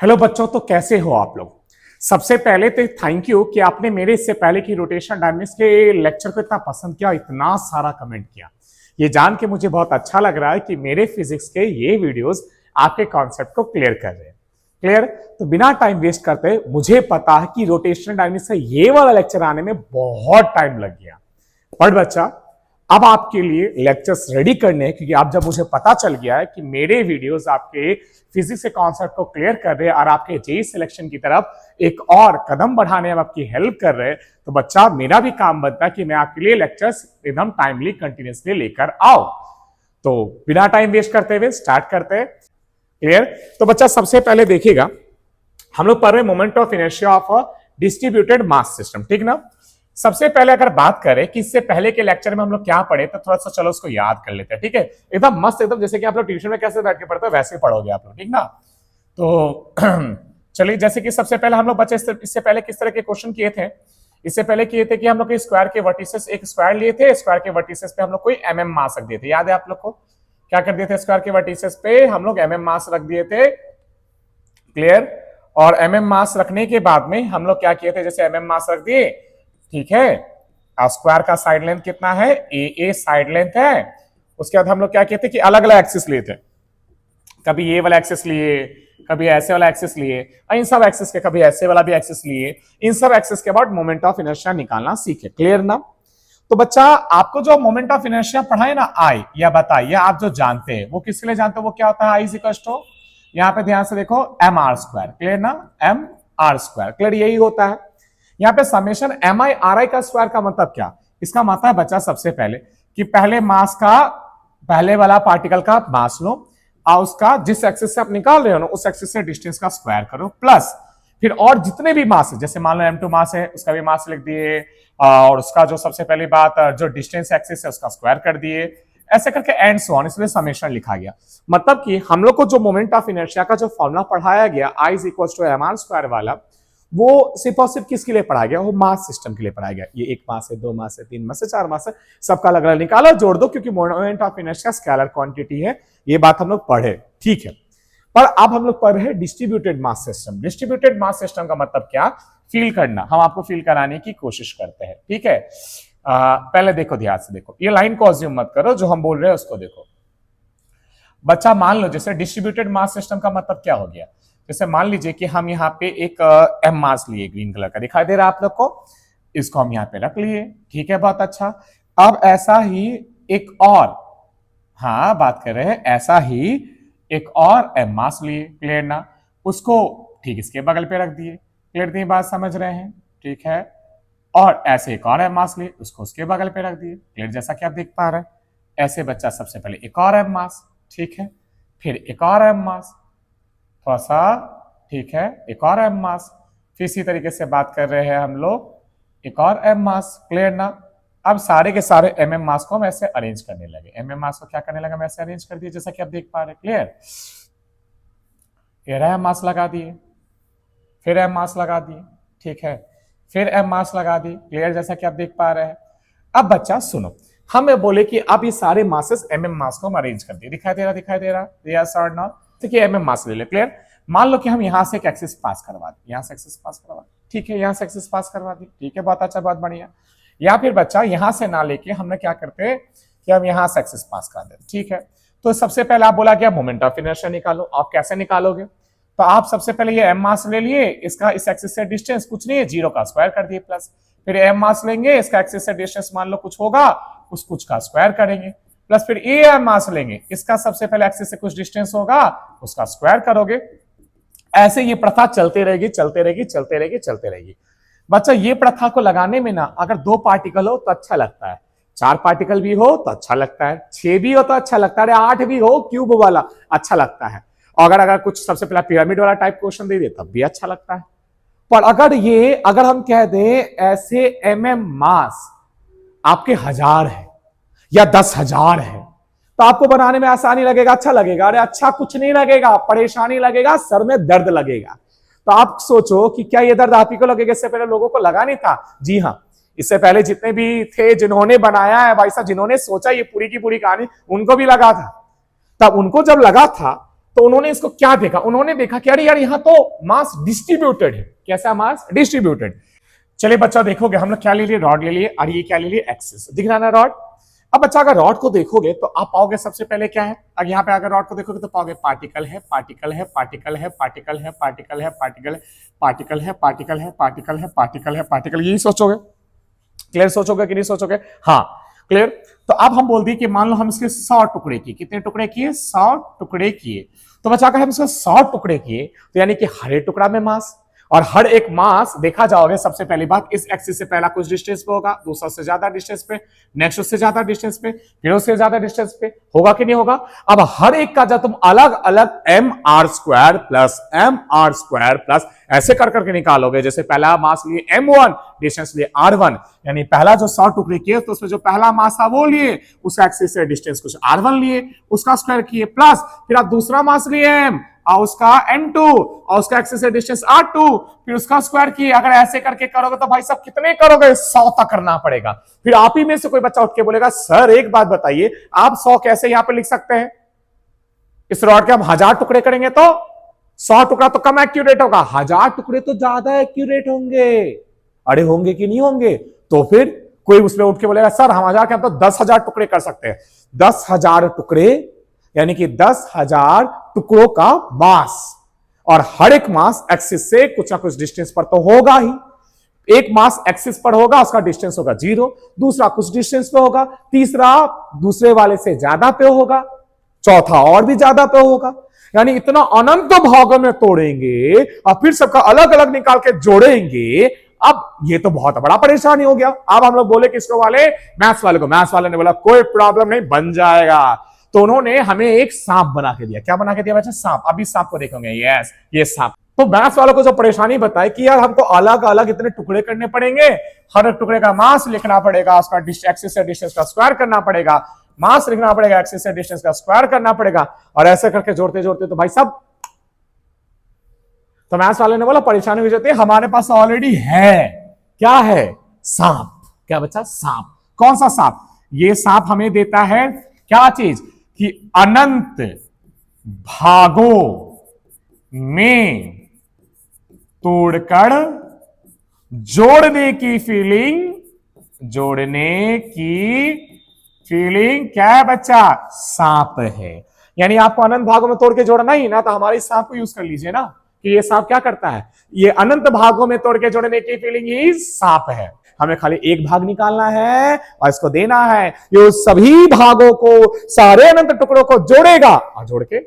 Hello बच्चों, तो कैसे हो आप लोग। सबसे पहले तो थैंक यू कि आपने मेरे इससे पहले की रोटेशन डायनेमिक्स के लेक्चर को इतना पसंद किया, इतना सारा कमेंट किया। ये जान के मुझे बहुत अच्छा लग रहा है कि मेरे फिजिक्स के ये वीडियोस आपके कॉन्सेप्ट को क्लियर कर रहे हैं। क्लियर? तो बिना टाइम वेस्ट करते, मुझे पता है कि रोटेशनल डायनेमिक्स का ये वाला लेक्चर आने में बहुत टाइम लग गया, बट बच्चा अब आपके लिए लेक्चर्स रेडी करने हैं, क्योंकि आप जब मुझे पता चल गया है कि मेरे वीडियोस आपके फिजिक्स के कॉन्सेप्ट को क्लियर कर रहे हैं और आपके जेईई सिलेक्शन की तरफ एक और कदम बढ़ाने में आपकी हेल्प कर रहे हैं, तो बच्चा मेरा भी काम बनता है कि मैं आपके लिए लेक्चर्स एकदम टाइमली कंटिन्यूसली लेकर आओ। तो बिना टाइम वेस्ट करते हुए स्टार्ट करते हैं। क्लियर? तो बच्चा सबसे पहले देखिएगा, हम लोग पढ़ रहे moment of inertia of a distributed mass system, ठीक ना। सबसे पहले अगर बात करें कि इससे पहले के लेक्चर में हम लोग क्या पढ़े, तो थोड़ा सा चलो उसको याद कर लेते हैं। ठीक है, एकदम मस्त, एकदम जैसे कि आप लोग ट्यूशन में कैसे बैठ के पढ़ते हो वैसे ही पढ़ोगे आप लोग, ठीक ना। तो चलिए, जैसे कि सबसे पहले हम लोग बच्चे इससे पहले किस तरह के क्वेश्चन किए थे। इससे पहले किए थे कि हम लोग स्क्वायर के वर्टिसेस, एक स्क्वायर लिए थे, स्क्वायर के वर्टिसेस पे हम लोग कोई एमएम मास रख दिए थे। याद है आप लोग को? क्या कर दिए थे? स्क्वायर के वर्टिसेस पे हम लोग एमएम मास रख दिए थे। क्लियर? और एमएम मास रखने के बाद में हम लोग क्या किए थे, जैसे एमएम मास रख दिए, ठीक है, स्क्वायर का साइड लेंथ कितना है, ए साइड लेंथ है। उसके बाद हम लोग क्या किए थे कि अलग अलग एक्सिस लिए थे, कभी ये वाला एक्सिस लिए, कभी ऐसे वाला एक्सिस लिए, और इन सब एक्सिस के कभी ऐसे वाला भी एक्सिस लिए। इन सब एक्सिस के बाद मोमेंट ऑफ इनर्शिया निकालना सीखे। क्लियर ना? तो बच्चा आपको जो मोमेंट ऑफ इनर्शिया पढ़ाए ना, आई या बताइए, आप जो जानते हैं वो किसके लिए जानते हो, वो क्या होता है? आई इज इक्वल टू, यहां पे ध्यान से देखो, एम आर स्क्वायर। क्लियर ना? M R square. क्लियर? यही होता है। यहाँ पे summation M I R I का स्क्वायर का मतलब क्या? इसका मतलब है बच्चा सबसे पहले कि पहले मास का, पहले वाला पार्टिकल का मास लो और उसका जिस एक्सिस से आप निकाल रहे हो ना, उस एक्सिस से डिस्टेंस का स्क्वायर करो, प्लस फिर और जितने भी मास है, जैसे मान लो m2 मास है, उसका भी मास लिख दिए, और उसका जो सबसे पहली बात जो डिस्टेंस एक्सिस है उसका स्क्वायर कर दिए, ऐसे करके एंड सो ऑन, इसलिए समेशन लिखा गया। मतलब कि हम लोग को जो मोमेंट ऑफ इनर्शिया का जो फॉर्मूला पढ़ाया गया, I is equal to M R square वाला, वो सिर्फ और सिर्फ किसके लिए पढ़ाया गया? वो मास सिस्टम के लिए पढ़ाया गया। ये एक मास है, दो मास है, तीन मास है, चार मास है, सबका अलग अलग निकाला, जोड़ दो, क्योंकि moment of inertia scalar quantity है। ये बात हम लोग पढ़े, ठीक है। पर अब हम लोग पढ़ रहे हैं distributed mass system. Distributed mass system का मतलब क्या? फील करना। हम आपको फील कराने की कोशिश करते हैं, ठीक है। पहले देखो, ध्यान से देखो, ये लाइन को अज्यूम मत करो, जो हम बोल रहे हैं उसको देखो। बच्चा मान लो, जैसे डिस्ट्रीब्यूटेड मास सिस्टम का मतलब क्या हो गया, जैसे मान लीजिए कि हम यहाँ पे एक एम मास लिए, ग्रीन कलर का दिखाई दे रहा है आप लोग को, इसको हम यहाँ पे रख लिए, ठीक है, बहुत अच्छा। अब ऐसा ही एक और, हाँ बात कर रहे हैं, ऐसा ही एक और एम मास लिए, क्लियर ना, उसको ठीक इसके बगल पे रख दिए। क्लियर? नहीं बात समझ रहे हैं? ठीक है। और ऐसे एक और एम मास लिए, उसको उसके बगल पे रख दिए। क्लियर? जैसा कि आप देख पा रहे हैं, ऐसे बच्चा सबसे पहले एक और एम मास, ठीक है, फिर एक और एम मास, थोड़ा सा, ठीक है, एक और एम मास, फिर इसी तरीके से बात कर रहे हैं हम लोग, एक और एम मास। क्लियर ना? अब सारे के सारे एम एम मास को हम ऐसे अरेंज करने लगे। एम एम मास को क्या करने लगा, हम ऐसे अरेंज कर दिए, जैसा कि आप देख पा रहे हैं। क्लियर? फिर एम मास लगा दिए, फिर एम मास लगा दिए, ठीक है, फिर एम मास लगा दिए। क्लियर? जैसा कि आप देख पा रहे हैं। अब बच्चा सुनो, हमें बोले कि अब ये सारे मासेस एम एम मास को हम अरेंज कर दिए। दिखाई दे रहा, दिखाई दे रहा, यस और नो? कि एम एम मास ले ले। क्लियर? मान लो कि हम यहां से एक एक्सिस पास करवा दें, यहां से एक्सिस पास करवा दें, ठीक है, यहां से एक्सिस पास करवा दी, ठीक है, बहुत अच्छा, बहुत बढ़िया। या फिर बच्चा यहां से ना लेके हमने क्या करते हैं कि हम यहां से एक्सिस पास कर देते, ठीक है। तो सबसे पहले आप बोला गया मोमेंट ऑफ इनर्शिया निकालो। आप कैसे निकालोगे? तो आप सबसे पहले ये एम मास ले लिए, इसका इस एक्सिस से डिस्टेंस कुछ नहीं है, जीरो का स्क्वायर कर दिए, प्लस फिर एम मास लेंगे, इसका एक्सिस से डिस्टेंस मान लो कुछ होगा, उस कुछ का स्क्वायर करेंगे, प्लस फिर ए एम मास लेंगे, इसका सबसे पहले एक्सिस से कुछ डिस्टेंस होगा, उसका स्क्वायर करोगे। ऐसे ये प्रथा चलते रहेगी, चलते रहेगी, चलते रहेगी, चलते रहेगी। बच्चा ये प्रथा को लगाने में ना, अगर दो पार्टिकल हो तो अच्छा लगता है, चार पार्टिकल भी हो तो अच्छा लगता है, 6 भी हो तो अच्छा लगता है, 8 भी हो क्यूब वाला अच्छा लगता है। और अगर कुछ सबसे पहला पिरामिड वाला टाइप क्वेश्चन दे दे तब भी अच्छा लगता है। पर अगर हम कह दें ऐसे एम एम मास आपके 1000 है या 10,000 है, तो आपको बनाने में आसानी लगेगा, अच्छा लगेगा? अरे अच्छा कुछ नहीं लगेगा, परेशानी लगेगा, सर में दर्द लगेगा। तो आप सोचो कि क्या ये दर्द आप ही को लगेगा? इससे पहले लोगों को लगा नहीं था? जी हाँ, इससे पहले जितने भी थे जिन्होंने बनाया है भाई साहब, जिन्होंने सोचा ये पूरी की पूरी कहानी, उनको भी लगा था। तब उनको जब लगा था तो उन्होंने इसको क्या देखा, उन्होंने देखा कि अरे यार यहाँ तो मास डिस्ट्रीब्यूटेड है। कैसा मास? डिस्ट्रीब्यूटेड। चलिए बच्चा देखोगे, हम लोग क्या ले लिए? रॉड ले लिए, और ये क्या ले लिए? एक्सिस। दिख रहा ना रॉड? अब बच्चा अगर रॉड को देखोगे तो आप पाओगे सबसे पहले क्या है, अगर यहाँ पे अगर रॉड को देखोगे तो पाओगे पार्टिकल है, पार्टिकल है, पार्टिकल है, पार्टिकल है, पार्टिकल है, पार्टिकल है, पार्टिकल है, पार्टिकल है, पार्टिकल है, पार्टिकल है, पार्टिकल, यही सोचोगे? क्लियर सोचोगे कि नहीं सोचोगे? हाँ क्लियर। तो अब हम बोल दिए कि मान लो हम इसके 100 टुकड़े किए। कितने टुकड़े किए? 100 टुकड़े किए। तो बच्चा अगर हम इसके 100 टुकड़े किए तो यानी कि हर एक टुकड़ा में मास, और हर एक मास देखा जाओगे सबसे पहली बात इस एक्सिस से पहला कुछ डिस्टेंस पे होगा, दूसरा उससे ज्यादा डिस्टेंस पे, नेक्स्ट उससे ज्यादा डिस्टेंस पे, फिर उससे ज्यादा डिस्टेंस पे, होगा कि नहीं होगा? अब हर एक का जब तुम अलग अलग mr² प्लस mr² प्लस ऐसे कर करके निकालोगे, जैसे पहला मास लिए m1, डिस्टेंस लिए r1, यानी पहला जो 100 टुकड़े किए तो उसमें जो पहला मास था वो लिए, उसका एक्सिस से डिस्टेंस कुछ r1 लिए, उसका स्क्वायर किए, प्लस फिर आप दूसरा मास लिए m और उसका n2 और उसका एक्सिस से डिस्टेंस r2, फिर उसका स्क्वायर किए। अगर ऐसे करके करोगे तो भाई साहब कितने करोगे? 100 तक करना पड़ेगा। फिर आप ही में से कोई बच्चा उठ के बोलेगा सर एक बात बताइए, आप 100 कैसे यहां पे लिख सकते हैं? इस रॉड के हम 1000 टुकड़े करेंगे तो 100 टुकड़ा तो कम एक्यूरेट होगा, 1000 टुकड़े तो ज्यादा एक्यूरेट होंगे। अरे होंगे कि नहीं होंगे? तो फिर कोई उसमें उठ के बोलेगा सर हम 1000 के हम तो 10,000 टुकड़े कर सकते हैं। 10,000 टुकड़े यानी कि 10,000 टुकड़ों का मास, और हर एक मास एक्सिस से कुछ ना कुछ डिस्टेंस पर तो होगा ही। एक मास एक्सिस पर होगा, उसका डिस्टेंस होगा 0, दूसरा कुछ डिस्टेंस पे होगा, तीसरा दूसरे वाले से ज्यादा पे होगा, चौथा और भी ज्यादा पे होगा। यानी इतना अनंत भागों में तोड़ेंगे और फिर सबका अलग अलग निकाल के जोड़ेंगे। अब ये तो बहुत बड़ा परेशानी हो गया। अब हम लोग बोले किसको वाले? मैथ्स वाले को। मैथ्स वाले ने बोला कोई प्रॉब्लम नहीं, बन जाएगा। तो उन्होंने हमें एक सांप बना के दिया। क्या बना के दिया बच्चा? सांप। अभी सांप को देखेंगे। यस, ये सांप। तो मैथ्स वालों को जो परेशानी बताई कि यार हमको अलग अलग इतने टुकड़े करने पड़ेंगे, हर एक टुकड़े का मास लिखना पड़ेगा, उसका एक्सिस से डिस्टेंस का स्क्वायर करना पड़ेगा, मास लिखना पड़ेगा, एक्सिस से डिस्टेंस का स्क्वायर करना पड़ेगा, और ऐसे करके जोड़ते जोड़ते तो भाई साहब, तो मैथ्स वाले ने बोला परेशानी हो जाती है, हमारे पास ऑलरेडी है। क्या है? सांप। क्या बच्चा? सांप। कौन सा सांप? ये सांप हमें देता है क्या चीज? कि अनंत भागों में तोड़कर जोड़ने की फीलिंग, जोड़ने की फीलिंग क्या है बच्चा? सांप है। यानी आपको अनंत भागों में तोड़ के जोड़ना ही ना, तो हमारे सांप को यूज कर लीजिए ना, कि ये सांप क्या करता है? ये अनंत भागों में तोड़ के जोड़ने की फीलिंग ही सांप है। हमें खाली एक भाग निकालना है और इसको देना है, ये सभी भागों को, सारे अनंत टुकड़ों को जोड़ेगा और जोड़ के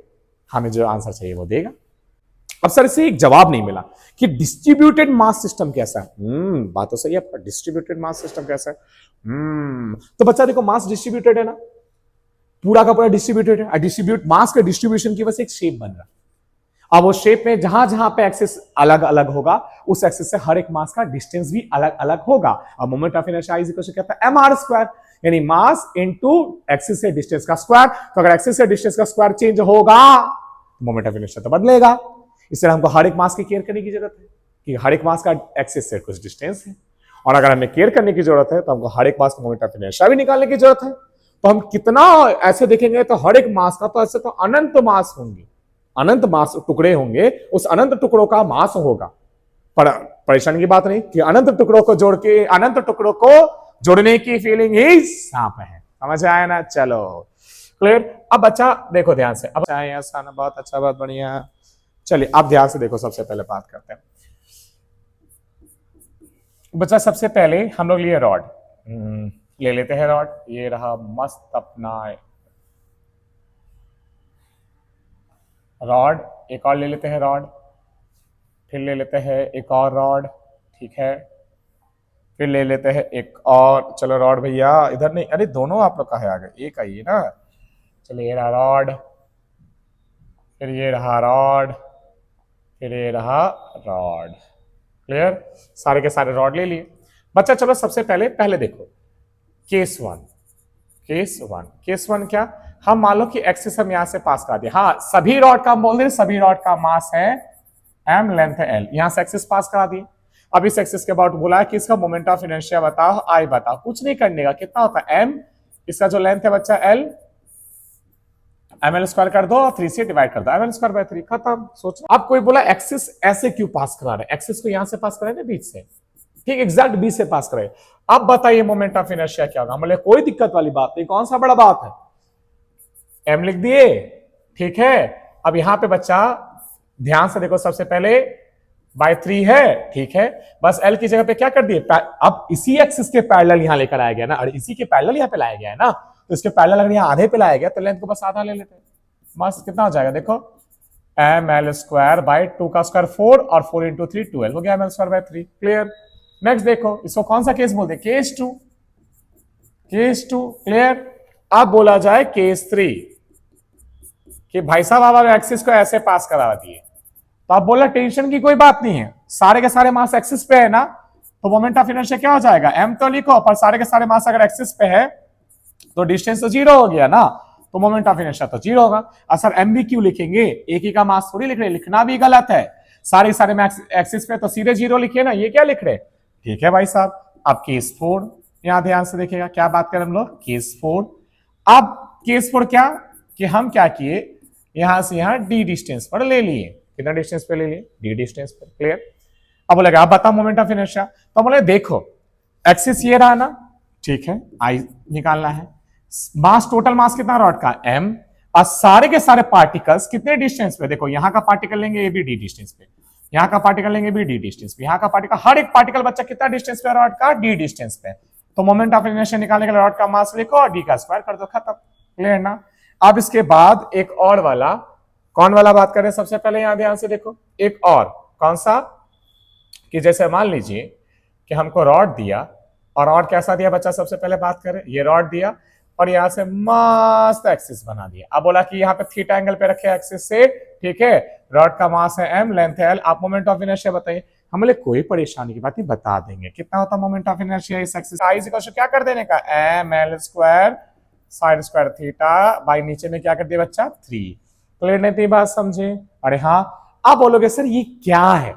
हमें जो आंसर चाहिए वो देगा। अब सर इससे एक जवाब नहीं मिला कि डिस्ट्रीब्यूटेड मास सिस्टम कैसा है। बात तो सही है, पर डिस्ट्रीब्यूटेड मास सिस्टम कैसा है? तो बच्चा देखो, मास डिस्ट्रीब्यूटेड है ना, पूरा का पूरा डिस्ट्रीब्यूटेड है। डिस्ट्रीब्यूट मास के डिस्ट्रीब्यूशन की वजह से एक शेप बन रहा है। अब वो शेप में जहां जहां पे एक्सिस अलग अलग होगा, उस एक्सिस से हर एक मास का डिस्टेंस भी अलग अलग होगा। अब moment of inertia is equal to क्या होता है? mr², यानी मास इनटू एक्सिस से डिस्टेंस का स्क्वायर। तो अगर एक्सिस से डिस्टेंस का स्क्वायर चेंज होगा तो मोमेंट ऑफ इनर्शिया तो बदलेगा। इसलिए हमको हर एक मास की केयर करने की जरूरत है कि हर एक मास का एक्सिस से कुछ डिस्टेंस है, और अगर हमें केयर करने की जरूरत है तो हमको हर एक मास का मोमेंट ऑफ इनर्शिया भी निकालने की जरूरत है। तो हम कितना ऐसे देखेंगे तो हर एक मास का तो ऐसे तो अनंत मास होंगे, अनंत मास टुकड़े होंगे, उस अनंत टुकड़ों का मास होगा। पर परेशानी की बात नहीं कि अनंत टुकड़ों को जोड़ के, अनंत टुकड़ों को जोड़ने की फीलिंग ही सांप है। समझ आया ना? चलो क्लियर। अब बच्चा देखो ध्यान से, अब आसान, बहुत अच्छा, बहुत बढ़िया। चलिए आप ध्यान से देखो, सबसे पहले बात करते हैं बच्चा। सबसे पहले हम लोग लिए रॉड, ले लेते हैं रॉड। ये रहा मस्त अपना रॉड। एक और ले लेते हैं रॉड, फिर ले लेते हैं एक और रॉड, ठीक है, फिर ले लेते हैं एक और। चलो रॉड भैया इधर नहीं, अरे दोनों आप लोग कहाँ आ गए? एक आइए ना। चलो ये रहा रॉड, फिर ये रहा रॉड, फिर ये रहा रॉड। क्लियर? सारे के सारे रॉड ले लिए बच्चा। चलो सबसे पहले देखो केस वन। केस वन क्या? हम मान लो कि एक्सिस हम यहां से पास करा दिया। हाँ, सभी रॉड का हम बोल रहे, सभी रॉड का मास है m, लेंथ है l। यहां से एक्सिस पास करा दिए। अब इस एक्सिस के अबाउट बोला है कि इसका मोमेंट ऑफ इनर्शिया बताओ, I बताओ। कुछ नहीं करने का, कितना होता है m, इसका जो लेंथ है बच्चा l, ml स्क्वायर कर दो और 3 से डिवाइड कर दो, ml स्क्वायर बाय 3, खत्म। सोचो अब कोई बोला एक्सिस ऐसे क्यों पास करा रहे हैं, एक्सिस को यहां से पास करें ना बीच से, ठीक एग्जैक्ट बीच से पास करे। अब बताइए मोमेंट ऑफ इनर्शिया क्या होगा, हम बोले कोई दिक्कत वाली बात नहीं, कौन सा बड़ा बात है, m लिख दिए, ठीक है। अब यहां पे बच्चा ध्यान से देखो, सबसे पहले बाय 3 है, ठीक है, बस l की जगह पे क्या कर दिए, अब इसी एक्सिस के पैरेलल यहां लेकर आया गया ना, और इसी के पैरेलल यहां पे लाया गया है ना, तो इसके पैरेलल अगर यहां आधे पे लाया गया तो लेंथ को बस आधा ले लेते हैं, बस कितना हो जाएगा देखो, ml स्क्वायर बाय 2 का स्क्वायर 4 और 4 इंटू 3 12 हो गया ml square by 3, clear. Next देखो, इसको कौन सा केस बोलते हैं, केस 2, क्लियर। अब बोला जाए केस 3 कि भाई साहब आप एक्सिस को ऐसे पास करा दिए, तो आप बोला टेंशन की कोई बात नहीं है, सारे के सारे मास एक्सिस पे है ना, तो मोमेंट ऑफ इनर्शिया क्या हो जाएगा, m तो लिखो, पर सारे के सारे मास अगर एक्सिस पे है तो डिस्टेंस तो 0 हो गया ना, तो मोमेंट ऑफ इनर्शिया तो 0 होगा। और सर m भी क्यों लिखेंगे, एक ही का मास थोड़ी लिख रहे, लिखना भी गलत है, सारे सारे एक्सिस पे तो सीधे 0 लिखिए ना, ये क्या लिख रहे, ठीक है भाई साहब। अब केस 4 यहां ध्यान से देखिएगा, क्या बात करें हम लोग, केस 4। अब केस 4 क्या कि हम क्या किए, यहां से यहां d डिस्टेंस पर ले लिए, कितना डिस्टेंस पे ले लिए, d डिस्टेंस पर, क्लियर। अब बोलेगा आप बताओ मोमेंट ऑफ इनर्शिया, तो बोले देखो एक्सिस ये रहा ना, ठीक है, आई निकालना है, मास टोटल मास कितना रॉड का m, और सारे के सारे पार्टिकल्स कितने डिस्टेंस पे, देखो यहां का पार्टिकल लेंगे ये भी d डिस्टेंस पे, यहां का पार्टिकल लेंगे भी d डिस्टेंस पे, यहां का पार्टिकल, हर एक पार्टिकल बच्चा कितना डिस्टेंस पे रॉड का, d डिस्टेंस पे, तो मोमेंट ऑफ इनर्शिया निकालने के लिए रॉड का मास लिखो और d का स्क्वायर कर दो, खत्म, क्लियर ना। अब इसके बाद एक और वाला, कौन वाला बात कर रहे हैं, सबसे पहले यहां ध्यान से देखो, एक और कौन सा, कि जैसे मान लीजिए कि हमको रॉड दिया, और रॉड कैसा दिया बच्चा, सबसे पहले बात करें, ये रॉड दिया और यहां से मस्त एक्सिस बना दिया, अब बोला कि यहाँ पे थीटा एंगल पे रखे एक्सिस से, ठीक है, रॉड का मास है m, लेंथ है l, आप मोमेंट ऑफ इनर्शिया बताइए, हम बोले कोई परेशानी की बात नहीं, बता देंगे कितना होता मोमेंट ऑफ इनर्शिया इस एक्सिस, i इक्वल टू क्या कर देने का, ml square side square theta by नीचे में क्या कर दिया बच्चा 3, क्लियर नहीं थी बात, समझे। अरे हाँ, अब बोलोगे सर ये क्या है,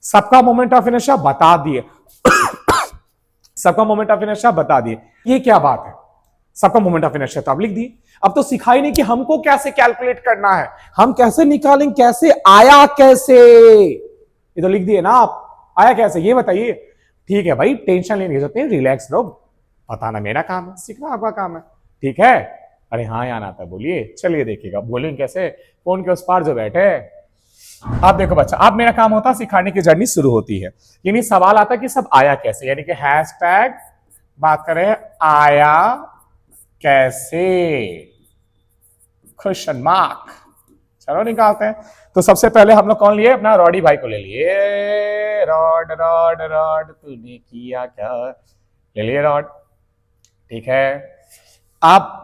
सबका मोमेंट ऑफ इनर्शिया बता दिए सबका मोमेंट ऑफ इनर्शिया बता दिए, ये क्या बात है, सबका मोमेंट ऑफ इनर्शिया तो आप लिख दिए, अब तो सिखाई नहीं कि हमको कैसे कैलकुलेट करना है, हम कैसे निकालें, कैसे आया, कैसे, ये तो लिख दिए ना आप, आया कैसे ये बताइए, ठीक है भाई, टेंशन लेने की जरूरत नहीं, रिलैक्स रहो, बताना मेरा काम है, सीखना आपका काम है, ठीक है। अरे हाँ यार आता है, बोलिए, चलिए देखिएगा, बोलेंगे कैसे, फोन के उस पार जो बैठे, आप देखो बच्चा, अब मेरा काम होता है सिखाने की जर्नी शुरू होती है, यानी सवाल आता है कि सब आया कैसे, यानी कि हैशटैग बात करें आया कैसे, क्वेश्चन मार्क, चलो निकालते हैं। तो सबसे पहले हम लोग कौन लिए, अपना रॉडी भाई को ले लिए, रॉड रॉड रॉड तूने किया क्या, ले लिए रॉड, ठीक है। आप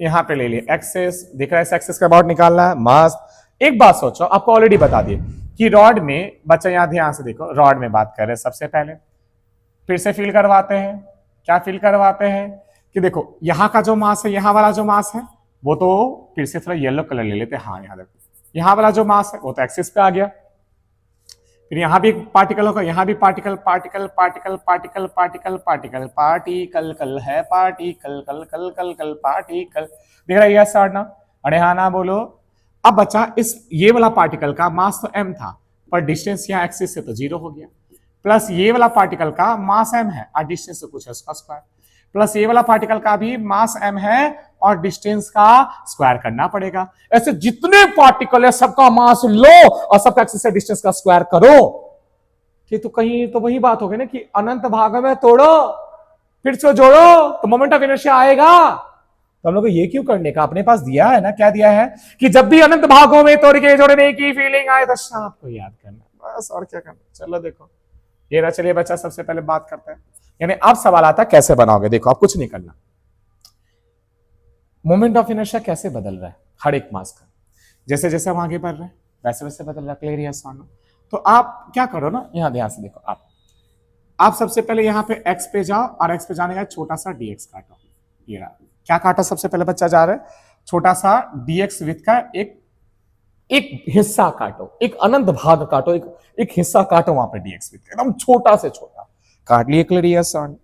यहां पे ले लिए एक्सिस, दिख रहा है, इस एक्सिस का अबाउट निकालना है, मस्त। एक बात सोचो, आपको ऑलरेडी बता दिए कि रॉड में, बच्चा यहां ध्यान से देखो, रॉड में बात कर रहे हैं, सबसे पहले फिर से फील करवाते हैं, क्या फील करवाते हैं कि देखो यहां का जो मास है, यहां वाला जो मास है वो तो, फिर से थोड़ा येलो कलर ले लेते हैं, हाँ यहां देखो, यहां वाला जो मास है वो तो एक्सिस पे आ गया, फिर यहां भी पार्टिकल होगा, यहां भी particle particle particle particle particle particle particle कल है, पार्टिकल कल कल कल कल पार्टिकल, देख रहा है यस और ना, अरे हाँ ना बोलो। अब बच्चा इस ये वाला पार्टिकल का मास तो m था, पर डिस्टेंस यहाँ एक्सिस से तो 0 हो गया, प्लस ये वाला पार्टिकल का मास m है और डिस्टेंस से कुछ है उसका स्क्वायर, प्लस ये वाला पार्टिकल का भी मास m है और डिस्टेंस का स्क्वायर करना पड़ेगा। ऐसे जितने पार्टिकल है सबका मास लो और सबका एक्सिस से डिस्टेंस का स्क्वायर करो, ठीक, तो कहीं तो वही बात होगी ना कि अनंत भागों में तोड़ो फिर से जोड़ो तो मोमेंट ऑफ इनर्शिया आएगा। तो हम लोग को ये क्यों करने का, अपने पास दिया है ना, क्या दिया है कि जब भी अनंत भागों में तोड़ के जोड़ने की फीलिंग आए तो सांप को याद करना, बस और क्या करना। चलो देखो ये ना, चलिए बच्चा सबसे पहले बात करते हैं, यानी अब सवाल आता है कैसे बनाओगे। देखो आप कुछ नहीं करना, मोमेंट ऑफ इनर्शिया कैसे बदल रहा है हर एक मास का, जैसे जैसे हम आगे बढ़ रहे हैं वैसे वैसे बदल रहा है, क्लियर यस और नो। तो आप क्या करो ना, यहां ध्यान से देखो, आप सबसे पहले यहां पे x पे जाओ और x पे जाने का छोटा सा dx काटो, ये रहा, क्या काटा सबसे पहले बच्चा जा रहा है, छोटा सा dx विथ का एक हिस्सा काटो, एक अनंत भाग काटो, एक हिस्सा काटो वहां पे dx विथ एकदम छोटा से छोटा काट लिए, क्लियर यस और नो।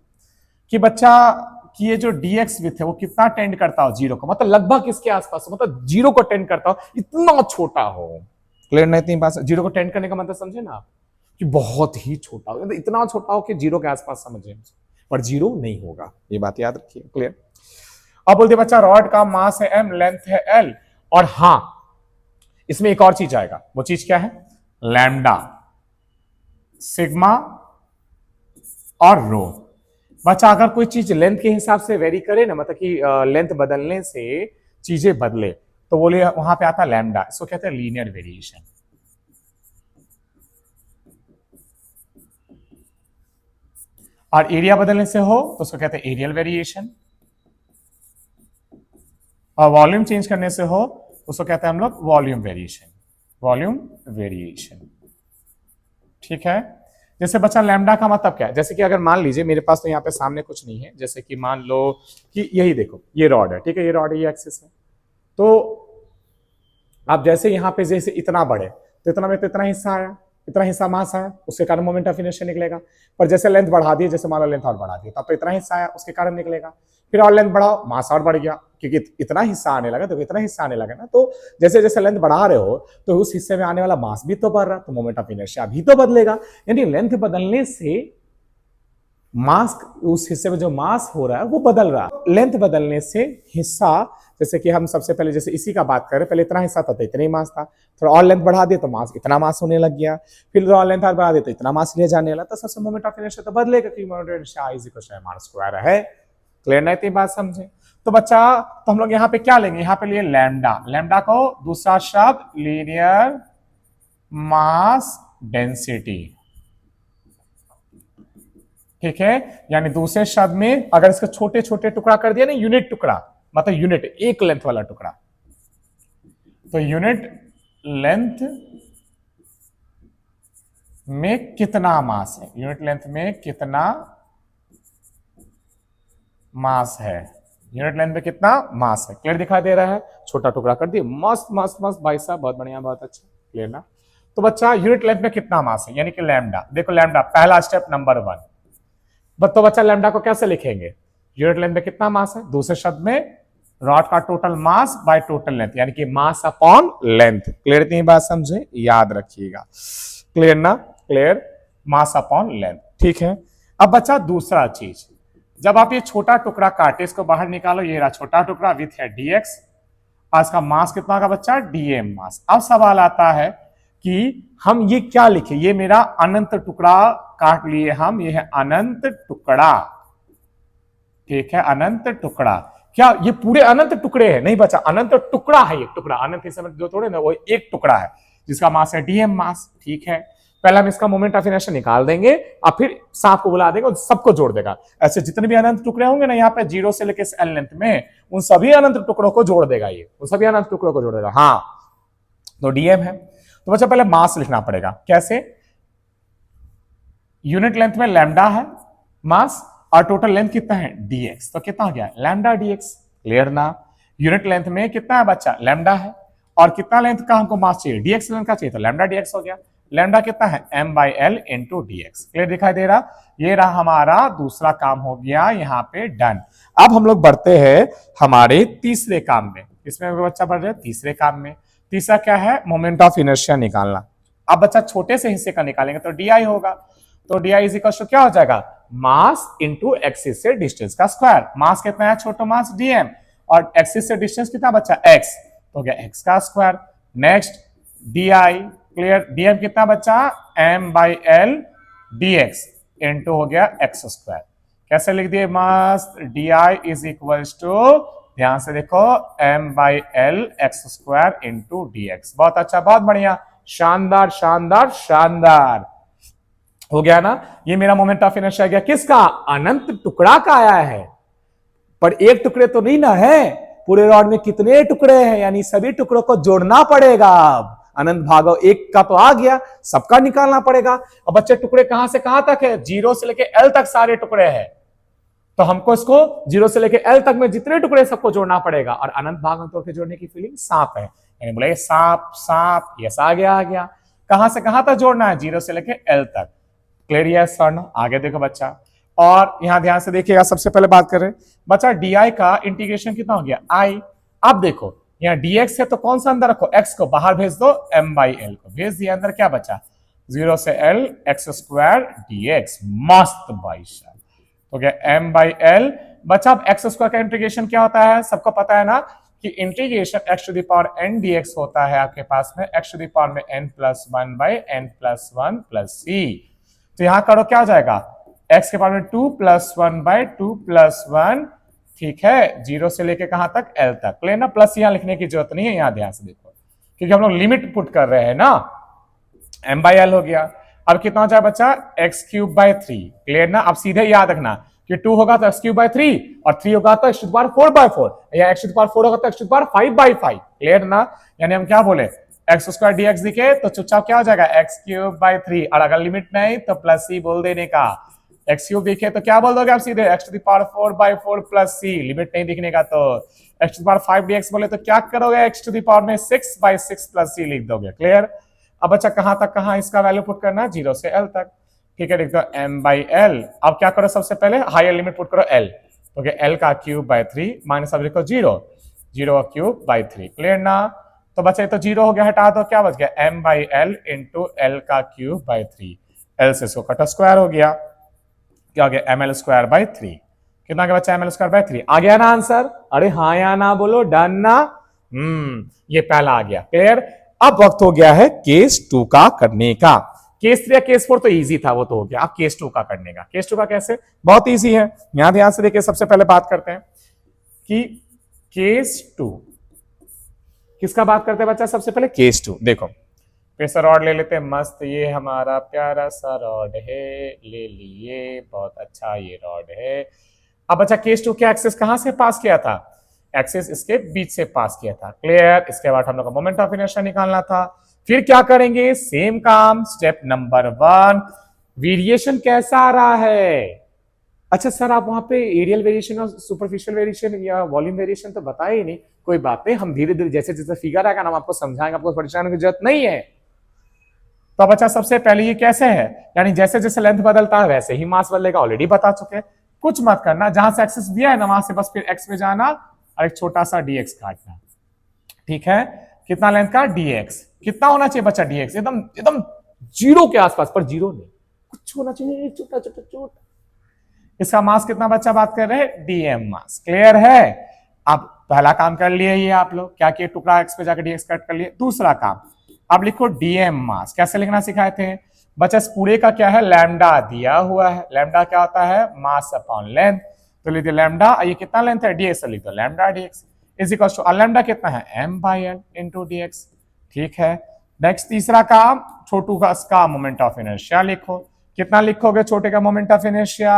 कि बच्चा कि ये जो dx विथ है वो कितना टेंड करता हो जीरो को, मतलब लगभग किसके आसपास हो, मतलब जीरो को टेंड करता हो, इतना छोटा हो। क्लियर नहीं? इतनी बात, जीरो को टेंड करने का मतलब समझे ना आप, कि बहुत ही छोटा हो, मतलब इतना छोटा हो कि जीरो के आसपास समझे, पर जीरो नहीं होगा, ये बात याद रखिए। क्लियर? अब बोलते बच्चा रॉड का मास है m, लेंथ है l, और हां इसमें एक और चीज आएगा, वो चीज क्या है? लैम्डा, सिग्मा और रो। बच्चा अगर कोई चीज लेंथ के हिसाब से वेरी करे ना, मतलब कि लेंथ बदलने से चीजें बदले, तो बोले वहां पे आता लैम्डा, इसको कहते हैं लीनियर वेरिएशन। और एरिया बदलने से हो तो उसको कहते हैं एरियल वेरिएशन, और वॉल्यूम चेंज करने से हो उसको कहते हैं हम लोग वॉल्यूम वेरिएशन, वॉल्यूम वेरिएशन। ठीक है? जैसे बच्चा लैम्डा का मतलब क्या है? जैसे कि अगर मान लीजिए मेरे पास तो यहाँ पे सामने कुछ नहीं है, जैसे कि मान लो कि यही देखो ये रॉड है, ठीक है, ये रॉड है, ये एक्सिस है, तो आप जैसे यहाँ पे जैसे इतना बढ़े तो इतना में तो इतना हिस्सा आया, इतना हिस्सा मास आया, उसके कारण मोमेंट ऑफ इनर्शिया निकलेगा। पर जैसे लेंथ बढ़ा दिए, जैसे मान लो लेंथ और बढ़ा दिए, तब तो इतना हिस्सा आया, उसके कारण निकलेगा। फिर और लेंथ बढ़ाओ, मास और बढ़ गया, क्योंकि इतना हिस्सा आने लगा, तो इतना हिस्सा आने लगा ना, तो जैसे जैसे लेंथ बढ़ा रहे हो तो उस हिस्से में आने वाला मास भी तो बढ़ रहा, तो मोमेंट ऑफ इनर्शिया भी तो बदलेगा। यानी लेंथ बदलने से मास, उस हिस्से में जो मास हो रहा है वो बदल रहा है। लेंथ बदलने से हिस्सा, जैसे कि हम सबसे पहले जैसे इसी का बात करें, पहले इतना हिस्सा था तो इतना ही मास था, थोड़ा और लेंथ बढ़ा दिए तो मास, इतना मास होने लग गया, फिर और लेंथ बढ़ा दिए तो इतना मास ले जाने लगा, तो सबसे मोमेंट ऑफ इनर्शिया तो बदलेगा, क्योंकि moment of inertia I = mr² है। क्लियर नहीं? इतनी बात समझे? तो बच्चा, तो हम लोग यहाँ पे क्या लेंगे? यहाँ पे लिए लैम्डा, लैम्डा को दूसरा शब्द लीनियर मास डेंसिटी। ठीक है? यानी दूसरे शब्द में अगर इसका छोटे छोटे टुकड़ा कर दिया ना, यूनिट टुकड़ा, मतलब यूनिट एक लेंथ वाला टुकड़ा, तो यूनिट लेंथ में कितना मास है, यूनिट लेंथ में कितना मास है, यूनिट लेंथ में कितना मास है। क्लियर दिखाई दे रहा है? छोटा टुकड़ा कर दिए, मस्त मस्त मस्त भाई साहब, बहुत बढ़िया, बहुत अच्छा। क्लियर ना? तो बच्चा यूनिट लेंथ में कितना मास है, यानी कि लैम्डा। देखो लैम्डा पहला स्टेप नंबर 1। तो बच्चा लैम्डा को कैसे लिखेंगे? यूनिट लेंथ में कितना मास है, दूसरे शब्द में रॉड का total mass by total length, यानी कि मास अपॉन लेंथ। क्लियर? इतनी बात समझे, याद रखिएगा। क्लियर ना? क्लियर? Mass upon length. ठीक है? अब बच्चा दूसरा चीज, जब आप ये छोटा टुकड़ा काटे, इसको बाहर निकालो, ये रहा छोटा टुकड़ा विथ है dx, और इसका मास कितना का बच्चा? dm मास। अब सवाल आता है कि हम ये क्या लिखे? ये मेरा अनंत टुकड़ा काट लिए हम, ये है अनंत टुकड़ा। ठीक है? अनंत टुकड़ा। क्या ये पूरे अनंत टुकड़े हैं? नहीं बच्चा, अनंत टुकड़ा है, एक टुकड़ा, अनंत हिस्से में जो थोड़े ना, वो एक टुकड़ा है जिसका मास है dm मास। ठीक है? पहले हम इसका मोमेंट ऑफ इनर्शिया निकाल देंगे और फिर सांप को बुला देंगे और सबको जोड़ देगा। ऐसे जितने भी अनंत टुकड़े होंगे ना यहाँ पे जीरो से लेकर एल लेंथ में, उन सभी अनंत टुकड़ों को जोड़ देगा, ये उन सभी अनंत टुकड़ों को जोड़ देगा। हाँ, तो डीएम है। तो बच्चा पहले मास लिखना पड़ेगा। कैसे? यूनिट लेंथ में लैम्डा है मास, और टोटल लेंथ कितना है? dx। तो कितना हो गया? Lambda dx। क्लियर ना? यूनिट लेंथ में कितना है बच्चा? लैम्डा है, और कितना लेंथ का हमको मास चाहिए? dx लेंथ का चाहिए, तो लैम्डा dx हो गया। लैम्डा कितना है? m/l into dx। क्लियर दिखाई दे रहा? ये रहा हमारा दूसरा काम, हो गया यहाँ पे डन। अब हम लोग बढ़ते हैं हमारे तीसरे काम में। इसमें बच्चा बढ़ रहे तीसरे काम में। तीसरा क्या है? मोमेंट ऑफ इनर्शिया निकालना। अब बच्चा छोटे से हिस्से का निकालेंगे तो डी होगा, तो डी इज इक्वल टू क्या हो जाएगा? मास इंटू एक्सिस से डिस्टेंस का स्क्वायर। मास कितना है? छोटा मास dm, और एक्सिस से डिस्टेंस कितना बच्चा? x, तो हो गया x का square. Next D. Clear? dm कितना बच्चा? m/l dx इंटू हो गया x स्क्वायर। कैसे लिख दिए? मास डी इज इक्वल टू, ध्यान से देखो, m/l x square into dx। बहुत अच्छा, बहुत बढ़िया, शानदार शानदार शानदार। हो गया ना? ये मेरा मोमेंट ऑफ इनर्शिया गया किसका? अनंत टुकड़ा का आया है, पर एक टुकड़े तो नहीं ना है, पूरे रॉड में कितने टुकड़े हैं, यानी सभी टुकड़ों को जोड़ना पड़ेगा। अब अनंत भागो एक का तो आ गया, सबका निकालना पड़ेगा। अब बच्चे टुकड़े कहां से कहां तक है? जीरो से लेके एल तक सारे टुकड़े हैं, तो हमको इसको जीरो से लेके एल तक में जितने टुकड़े सबको जोड़ना पड़ेगा। और अनंत भाग तोड़ के जोड़ने की फीलिंग सांप है, यानी बोले सांप सांप, यस आ गया आ गया। कहां से कहां तक जोड़ना है? जीरो से लेके एल तक। क्लियर? यस और नो? आगे देखो बच्चा, और यहां ध्यान से देखिएगा, सबसे पहले बात करें बच्चा डी का इंटीग्रेशन कितना हो गया आई। अब देखो यहाँ dx है तो कौन सा अंदर रखो, x को बाहर भेज दो, m/l को भेज दिया अंदर, क्या बचा 0 से l x² dx। मस्त भाई साहब, तो क्या m/l बचा। अब x² का इंटीग्रेशन क्या होता है, सबको पता है ना कि integration x to the power n dx होता है आपके पास में x टू द पावर में n+1/n+1+c। तो यहां करो क्या हो जाएगा, x के पावर में 2+1/2+1, ठीक है, 0 से लेके कहां तक l तक। क्लियर ना, प्लस यहां लिखने की जरूरत नहीं है, यहां ध्यान से देखो क्योंकि हम लोग लिमिट पुट कर रहे हैं ना। m/l हो गया। अब कितना हो जाए बच्चा x³/3। क्लियर ना, अब सीधे याद रखना कि 2 होगा तो x³/3 और 3 होगा तो x⁴/4 या x⁴ होगा तो x⁵5/5। क्लियर ना, यानी हम क्या बोले x² dx दिखे तो चुपचाप क्या हो जाएगा x³/3, और अगर लिमिट नहीं तो प्लस c बोल देने का। x³ दिखे तो क्या बोल दोगे आप सीधे x⁴/4+c, लिमिट नहीं दिखने का तो x⁵5 dx बोले तो क्या करोगे x⁴/6/6+c लिख दोगे। क्लियर। अब बच्चा कहां तक कहां इसका वैल्यू पुट करना है, 0 से l तक, ठीक है, लिख दो m/l। अब क्या करो, सबसे पहले हायर लिमिट पुट करो l, तो l का क्यूब/3 माइनस अब लिखो 0 का क्यूब/3। क्लियर ना, तो बच्चा ये तो 0 हो गया, हटा दो, क्या बच गया m/l इंटू l का क्यूब/3, l से इसको कटा स्क्वायर हो गया, क्या हो गया ml²/3। कितना का बच्चा ml²/3, आ गया ना आंसर, अरे हाँ या ना बोलो, डन ना। ये पहला आ गया। क्लियर। अब वक्त हो गया है केस 2 का करने का। केस 3 या केस 4 तो इजी था, वो तो हो गया, अब केस 2 का करने का। केस 2 का कैसे, बहुत इजी है, यहां ध्यान से देखिए। सबसे पहले बात करते हैं कि केस 2 किसका बात करते हैं बच्चा, सबसे पहले केस 2 देखो, फिर से रॉड ले लेते हैं, मस्त, ये हमारा प्यारा सा रॉड है, ले लिए, बहुत अच्छा ये रॉड है। अब बच्चा केस 2 के एक्सेस कहां से पास किया था, एक्सेस इसके बीच से पास किया था। क्लियर। इसके बाद हम लोग को मोमेंट ऑफ इनर्शिया निकालना था। फिर क्या करेंगे, सेम काम, स्टेप नंबर 1, वेरिएशन कैसा आ रहा है। अच्छा सर, आप वहां पे एरियल वेरिएशन और सुपरफिशियल वेरिएशन या वॉल्यूम वेरिएशन तो बताए ही नहीं। कोई बात नहीं, हम धीरे धीरे जैसे जैसे फिगर आएगा ना हम आपको समझाएंगे, आपको परेशान होने की जरूरत नहीं है। तो बच्चा सबसे पहले ये कैसे है, यानी जैसे जैसे लेंथ बदलता है वैसे ही मास बदलेगा, ऑलरेडी बता चुके। कुछ मत करना, जहां से एक्सेस दिया है ना वहां से बस फिर एक्स में जाना और एक छोटा सा dx काटना, ठीक है। कितना लेंथ का dx, कितना होना चाहिए बच्चा dx, एकदम एकदम 0 के आसपास, पर 0 नहीं, कुछ होना चाहिए छोटा छोटा छोटा। इसका मास कितना बच्चा बात कर रहे हैं, dm मास। क्लियर है। अब पहला काम कर लिए ये आप लोग, क्या किए, टुकड़ा एक्स पे जाकर dx कट कर लिए। दूसरा काम, अब लिखो dm मास, कैसे लिखना सिखाए थे बच्चा, पूरे का क्या है, लैम्डा दिया हुआ है। लैम्डा क्या होता है, मास अपॉन लेंथ, तो लिख दो लैम्डा, ये कितना लेंथ है dx, लिख दो lambda dx is equal to, lambda कितना है m/l इंटू dx, ठीक है। नेक्स्ट तीसरा काम, छोटू का मोमेंट ऑफ इनर्शिया लिखो। कितना लिखोगे छोटे का मोमेंट ऑफ इनर्शिया,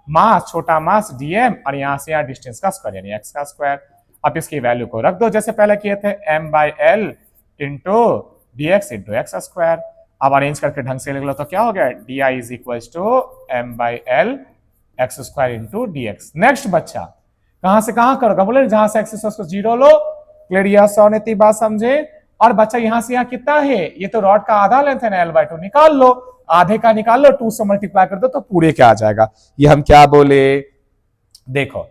मास, छोटा मास dm, और यहां से यहाँ डिस्टेंस का स्क्वायर यानी x का स्क्वायर। अब इसकी वैल्यू को रख दो जैसे पहले किए थे, m/l into dx into x square. अब अरेंज करके ढंग से लिख लो तो क्या हो गया, di is equal to m/l x² into dx। Next बच्चा, कहां से कहां करोगे, बोले जहां से एक्स को 0 लो। क्लियर, यस और नहीं बात समझे। और बच्चा यहां से यहां कितना है, ये तो रॉड का आधा लेंथ है ना, l/2 निकाल लो, आधे का निकाल लो, 2 से मल्टीप्लाई कर दो तो पूरे क्या आ जाएगा। ये हम क्या बोले, देखो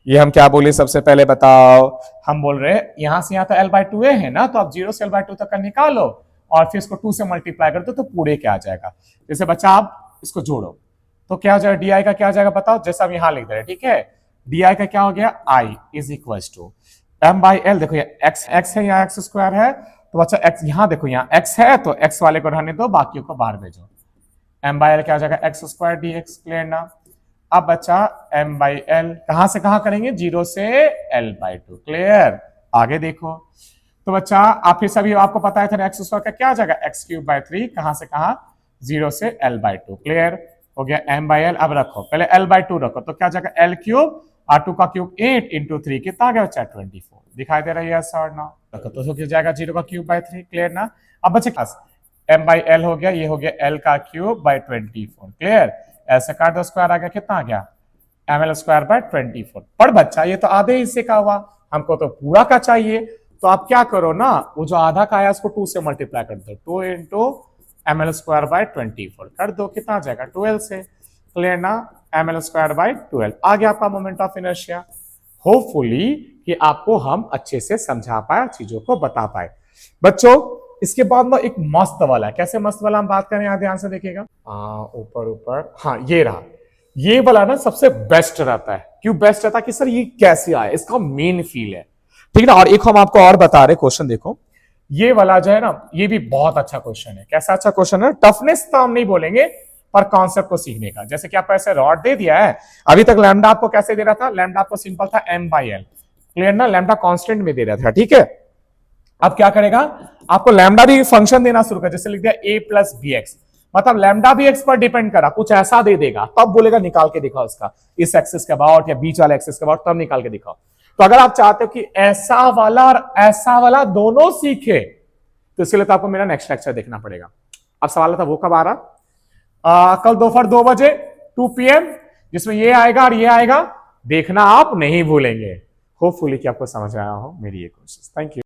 ये हम क्या बोले, सबसे पहले बताओ, हम बोल रहे यहां से यहां तो l/2 है ना, तो आप 0 से l/2 तक का निकालो और फिर इसको 2 से मल्टीप्लाई कर दो तो पूरे क्या आ जाएगा। जैसे बच्चा आप इसको जोड़ो तो क्या हो जाएगा, डी का क्या हो जाएगा बताओ, जैसे हम यहां लिख दे रहे हैं, ठीक है। डी का क्या हो गया, i is equal to m/l, देखो ये x है, यहाँ x² है, तो बच्चा x, यहां देखो यहाँ x है तो x वाले को रहने दो, बाकियों को बाहर भेजो। m/l क्या हो जाएगा, x² dx। क्लियर ना। अब बच्चा m/l कहां से कहां करेंगे, 0 से l/2। क्लियर। आगे देखो, तो बच्चा आप फिर सभी आपको पता है था x² का क्या आ जाएगा, x³/3, कहां से कहां, 0 से l/2। क्लियर हो गया m/l। अब रखो पहले l/2 रखो तो क्या जाएगा l³ और 2 का क्यूब 8 इंटू 3 कितना आ गया बच्चा 24, दिखाई दे रहा है यस और नो, रखो तो क्या जाएगा 0 का क्यूब/3। क्लियर ना। अब बच्चे पास m/l हो गया, ये हो गया l का क्यूब/24। क्लियर, ऐसे काट दो, स्क्वायर आ गया, कितना आ गया ml²/24। पर बच्चा ये तो आधे हिस्से का हुआ, हमको तो पूरा का चाहिए, तो आप क्या करो ना, वो जो आधा का आया उसको 2 से मल्टीप्लाई कर दो, 2 इंटू ml²/24 कर दो, कितना आ जाएगा 12 से। क्लियर ना, ml²/12 आ गया आपका मोमेंट ऑफ इनर्शिया। होपफुली कि आपको हम अच्छे से समझा पाए, चीजों को बता पाए। बच्चों इसके बाद में एक मस्त वाला है, कैसे मस्त वाला हम बात करें, यहां ध्यान से देखिएगा। ऊपर ऊपर, हाँ ये रहा, ये वाला ना सबसे बेस्ट रहता है। क्यों बेस्ट रहता है कि सर ये कैसे आया, इसका मेन फील है, ठीक है ना। और एक हम आपको और बता रहे क्वेश्चन, देखो ये वाला जो है ना, ये भी बहुत अच्छा क्वेश्चन है। कैसा अच्छा क्वेश्चन है, टफनेस तो हम नहीं बोलेंगे पर कॉन्सेप्ट को सीखने का। जैसे कि आपको ऐसे रॉड दे दिया है, अभी तक लैम्डा आपको कैसे दे रहा था, लैम्डा आपको सिंपल था m/l, क्लियर ना, लैम्डा कांस्टेंट में दे रहा था, ठीक है। अब क्या करेगा, आपको लैम्डा भी फंक्शन देना शुरू कर, जैसे लिख दिया a+bx, मतलब लैम्डा भी x पर डिपेंड करा, कुछ ऐसा दे देगा, तब बोलेगा निकाल के दिखाओ इसका, इस एक्सिस के अबाउट या बीच वाले एक्सिस के अबाउट, तब निकाल के दिखाओ। तो अगर आप चाहते हो कि ऐसा वाला और ऐसा वाला दोनों सीखे, तो इसके लिए तो आपको मेरा नेक्स्ट लेक्चर देखना पड़ेगा। अब सवाल था वो कब आ रहा, कल दोपहर 2 बजे 2 PM, जिसमें ये आएगा और ये आएगा, देखना आप नहीं भूलेंगे। होपफुली कि आपको समझ आया हो मेरी ये कोशिश। Thank you.